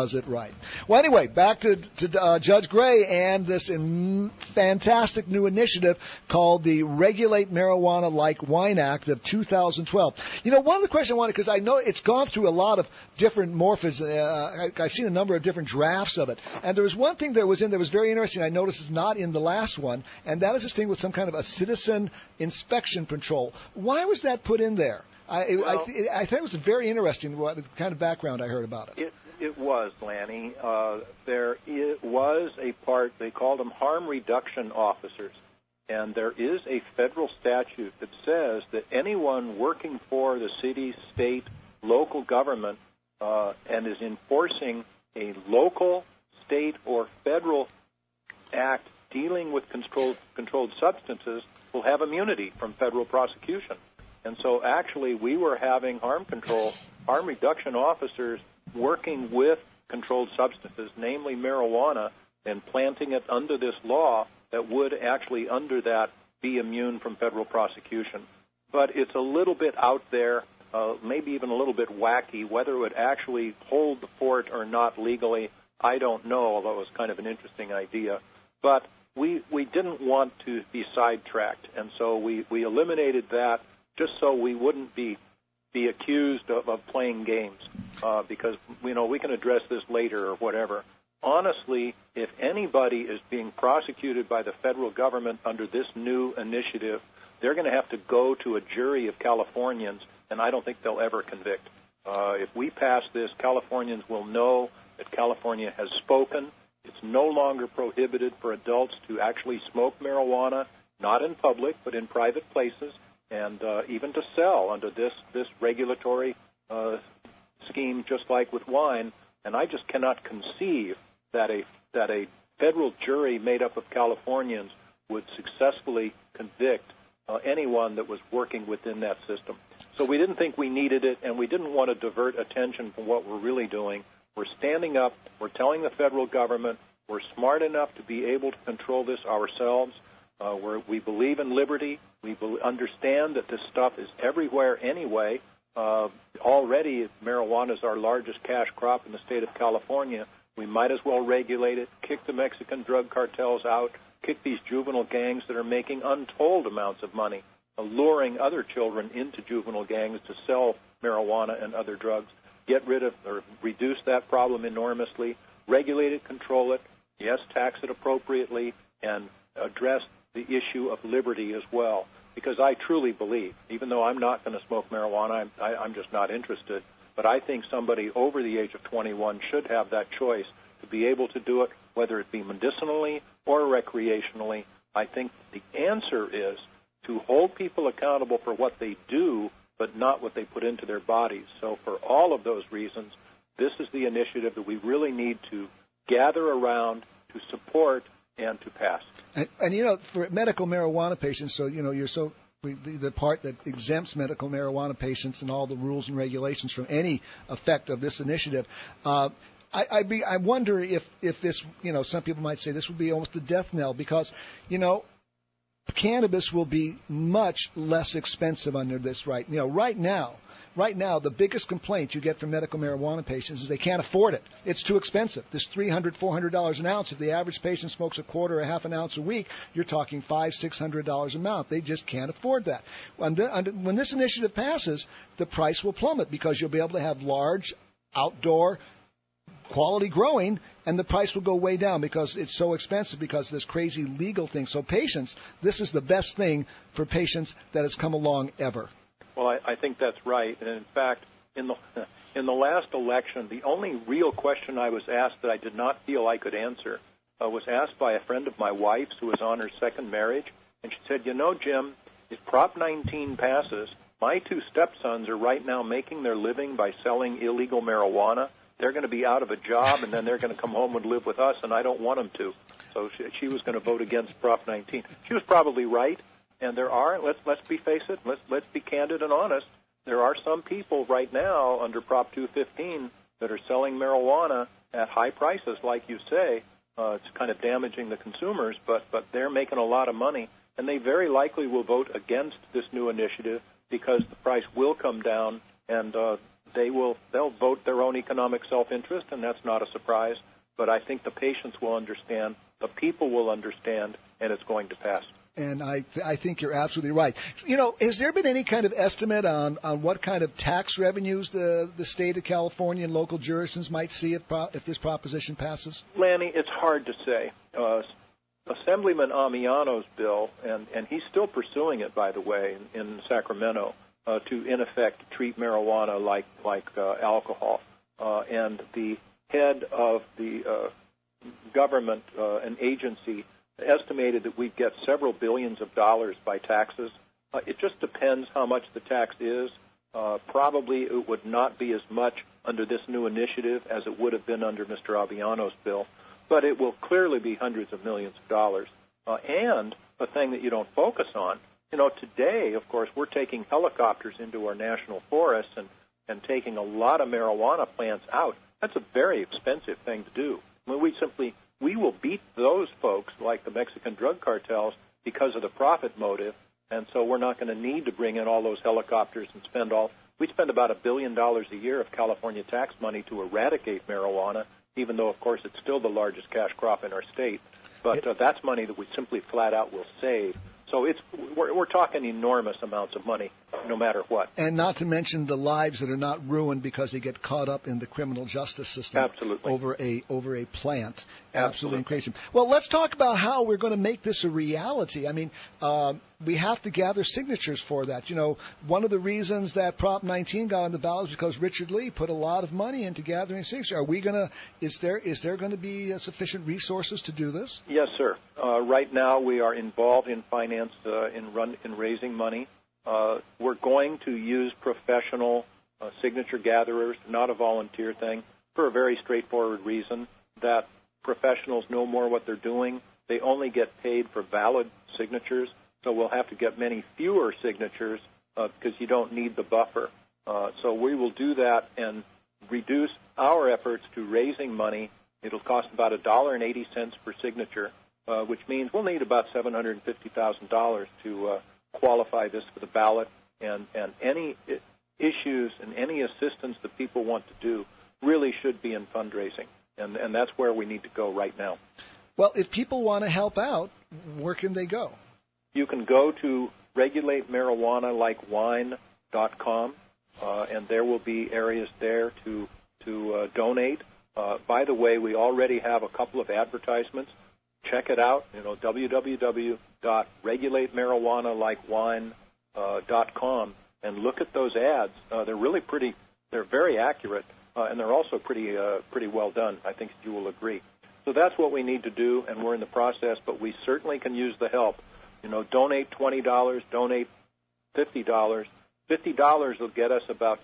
Does it right. Well, anyway, back to Judge Gray and this fantastic new initiative called the Regulate Marijuana Like Wine Act of 2012. You know, one of the questions I wanted, because I know it's gone through a lot of different morphs. I've seen a number of different drafts of it. And there was one thing that was in there was very interesting. I noticed is not in the last one, and that is this thing with some kind of a citizen inspection patrol. Why was that put in there? I thought it was very interesting what kind of background I heard about it. It was, Lanny. There was a part, they called them harm reduction officers, and there is a federal statute that says that anyone working for the city, state, local government and is enforcing a local, state, or federal act dealing with controlled substances will have immunity from federal prosecution. And so actually we were having harm reduction officers working with controlled substances, namely marijuana, and planting it under this law that would actually under that be immune from federal prosecution. But it's a little bit out there, maybe even a little bit wacky. Whether it would actually hold the fort or not legally, I don't know, although it was kind of an interesting idea. But we didn't want to be sidetracked, and so we eliminated that just so we wouldn't be accused of playing games, because we can address this later or whatever. Honestly, if anybody is being prosecuted by the federal government under this new initiative, they're going to have to go to a jury of Californians, and I don't think they'll ever convict. If we pass this, Californians will know that California has spoken. It's no longer prohibited for adults to actually smoke marijuana, not in public, but in private places, and even to sell under this regulatory scheme, just like with wine. And I just cannot conceive that a federal jury made up of Californians would successfully convict anyone that was working within that system. So we didn't think we needed it, and we didn't want to divert attention from what we're really doing. We're standing up. We're telling the federal government we're smart enough to be able to control this ourselves. We believe in liberty. We understand that this stuff is everywhere anyway. Already, marijuana is our largest cash crop in the state of California. We might as well regulate it, kick the Mexican drug cartels out, kick these juvenile gangs that are making untold amounts of money, alluring other children into juvenile gangs to sell marijuana and other drugs. Get rid of or reduce that problem enormously, regulate it, control it, yes, tax it appropriately, and address the issue of liberty as well. Because I truly believe, even though I'm not going to smoke marijuana, I'm just not interested, but I think somebody over the age of 21 should have that choice to be able to do it, whether it be medicinally or recreationally. I think the answer is to hold people accountable for what they do, but not what they put into their bodies. So for all of those reasons, this is the initiative that we really need to gather around, to support, and to pass. And for medical marijuana patients, so, you're so the part that exempts medical marijuana patients and all the rules and regulations from any effect of this initiative, I wonder if this, some people might say this would be almost the death knell because, cannabis will be much less expensive under this right now, the biggest complaint you get from medical marijuana patients is they can't afford it. It's too expensive. This $300, $400 an ounce. If the average patient smokes a quarter or half an ounce a week, you're talking $500, $600 a month. They just can't afford that. When this initiative passes, the price will plummet because you'll be able to have large outdoor quality growing, and the price will go way down because it's so expensive because of this crazy legal thing. So patients, this is the best thing for patients that has come along ever. Well, I think that's right. And in fact, in the last election, the only real question I was asked that I did not feel I could answer was asked by a friend of my wife's who was on her second marriage. And she said, Jim, if Prop 19 passes, my two stepsons are right now making their living by selling illegal marijuana. They're going to be out of a job, and then they're going to come home and live with us, and I don't want them to. So she was going to vote against Prop 19. She was probably right. And there are, let's face it, let's be candid and honest, there are some people right now under Prop 215 that are selling marijuana at high prices, like you say. It's kind of damaging the consumers, but they're making a lot of money, and they very likely will vote against this new initiative because the price will come down, and they'll vote their own economic self-interest, and that's not a surprise. But I think the patients will understand, the people will understand, and it's going to pass. And I think you're absolutely right. You know, has there been any kind of estimate on what kind of tax revenues the state of California and local jurisdictions might see if this proposition passes? Lanny, it's hard to say. Assemblyman Amiano's bill, and he's still pursuing it, by the way, in Sacramento, to, in effect, treat marijuana like alcohol. And the head of the government, an agency, estimated that we'd get several billions of dollars by taxes. It just depends how much the tax is. Probably it would not be as much under this new initiative as it would have been under Mr. Abiano's bill, but it will clearly be hundreds of millions of dollars. And a thing that you don't focus on, you know, today, of course, we're taking helicopters into our national forests and taking a lot of marijuana plants out. That's a very expensive thing to do. I mean, we will beat those folks like the Mexican drug cartels because of the profit motive, and so we're not going to need to bring in all those helicopters and we spend about $1 billion a year of California tax money to eradicate marijuana, even though, of course, it's still the largest cash crop in our state. But that's money that we simply flat out will save. So we're talking enormous amounts of money, no matter what. And not to mention the lives that are not ruined because they get caught up in the criminal justice system. Absolutely. over a plant. Absolutely crazy. Well, let's talk about how we're going to make this a reality. I mean, we have to gather signatures for that. You know, one of the reasons that Prop 19 got on the ballot is because Richard Lee put a lot of money into gathering signatures. Is there going to be sufficient resources to do this? Yes, sir. Right now we are involved in finance in raising money. We're going to use professional signature gatherers, not a volunteer thing, for a very straightforward reason, that professionals know more what they're doing. They only get paid for valid signatures, so we'll have to get many fewer signatures because you don't need the buffer. So we will do that and reduce our efforts to raising money. It'll cost about $1.80 per signature, which means we'll need about $750,000 to qualify this for the ballot. And any issues and any assistance that people want to do really should be in fundraising. And that's where we need to go right now. Well, if people want to help out, where can they go? You can go to regulatemarijuanalikewine.com, and there will be areas there to donate. By the way, we already have a couple of advertisements. Check it out, www.regulatemarijuanalikewine.com, and look at those ads. They're really pretty. They're very accurate, and they're also pretty well done. I think you will agree. So that's what we need to do, and we're in the process, but we certainly can use the help. Donate $20, donate $50. $50 will get us about,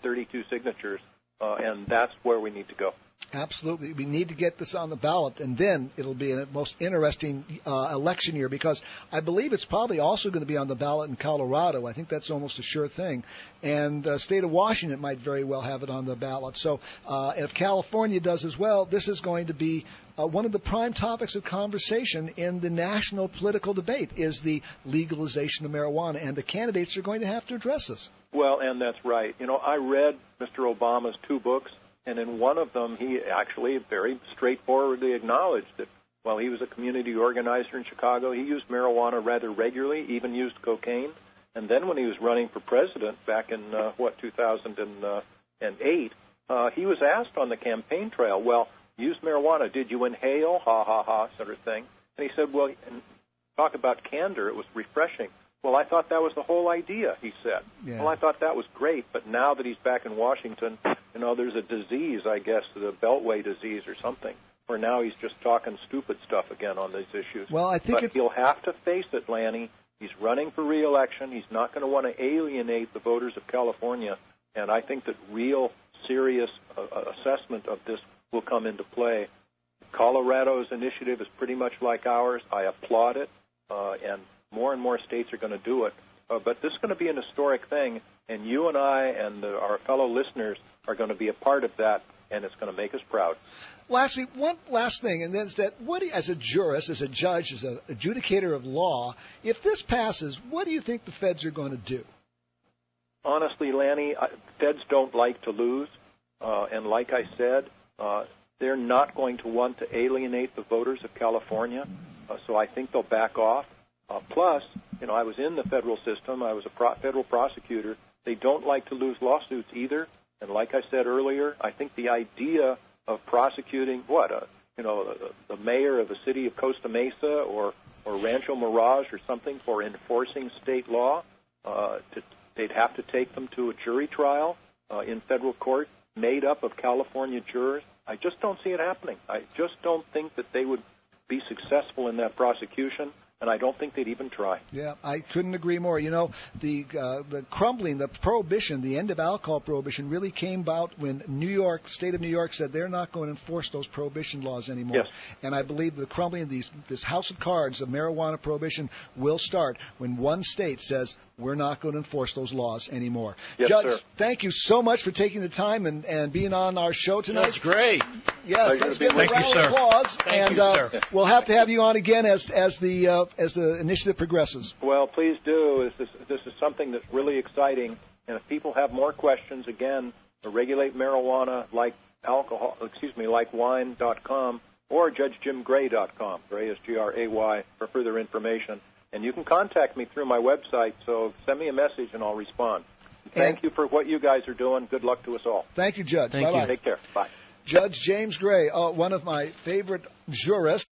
32 signatures, and that's where we need to go. Absolutely. We need to get this on the ballot, and then it'll be a most interesting election year, because I believe it's probably also going to be on the ballot in Colorado. I think that's almost a sure thing. And the state of Washington might very well have it on the ballot. So if California does as well, this is going to be one of the prime topics of conversation in the national political debate, is the legalization of marijuana, and the candidates are going to have to address this. Well, and that's right. I read Mr. Obama's 2 books, and in one of them he actually very straightforwardly acknowledged that while he was a community organizer in Chicago, he used marijuana rather regularly, even used cocaine. And then when he was running for president back in, 2008, he was asked on the campaign trail, well, use marijuana, did you inhale? Ha, ha, ha, sort of thing. And he said, well, talk about candor, it was refreshing. Well, I thought that was the whole idea, he said. Yeah. Well, I thought that was great, but now that he's back in Washington, there's a disease, I guess, the Beltway disease or something, where now he's just talking stupid stuff again on these issues. Well, I think he'll have to face it, Lanny. He's running for re-election. He's not going to want to alienate the voters of California, and I think that real, serious assessment of this will come into play. Colorado's initiative is pretty much like ours. I applaud it, and more states are going to do it. But this is going to be an historic thing, and you and I and our fellow listeners are going to be a part of that, and it's going to make us proud. Lastly, one last thing, and that's that as a jurist, as a judge, as an adjudicator of law, if this passes, what do you think the feds are going to do? honestly, Lanny, feds don't like to lose. And like I said, they're not going to want to alienate the voters of California. So I think they'll back off. Plus, I was in the federal system. I was a federal prosecutor. They don't like to lose lawsuits either. And like I said earlier, I think the idea of prosecuting the mayor of the city of Costa Mesa or Rancho Mirage or something for enforcing state law, they'd have to take them to a jury trial in federal court made up of California jurors. I just don't see it happening. I just don't think that they would be successful in that prosecution, and I don't think they'd even try. Yeah, I couldn't agree more. The crumbling, the prohibition, the end of alcohol prohibition really came about when state of New York said they're not going to enforce those prohibition laws anymore. Yes. And I believe the crumbling of this house of cards of marijuana prohibition will start when one state says we're not going to enforce those laws anymore. Yes, Judge, sir. Thank you so much for taking the time and being on our show tonight. That's great. Yes, let's give a round of applause. Thank you, sir. We'll have to have you on again as the initiative progresses. Well, please do. This is something that's really exciting. And if people have more questions, again, regulate marijuana like wine.com or JudgeJimGray.com. Gray is Gray for further information. And you can contact me through my website, so send me a message and I'll respond. Thank you for what you guys are doing. Good luck to us all. Thank you, Judge. Thank Bye-bye. you. Take care. Bye. Judge James Gray, one of my favorite jurists.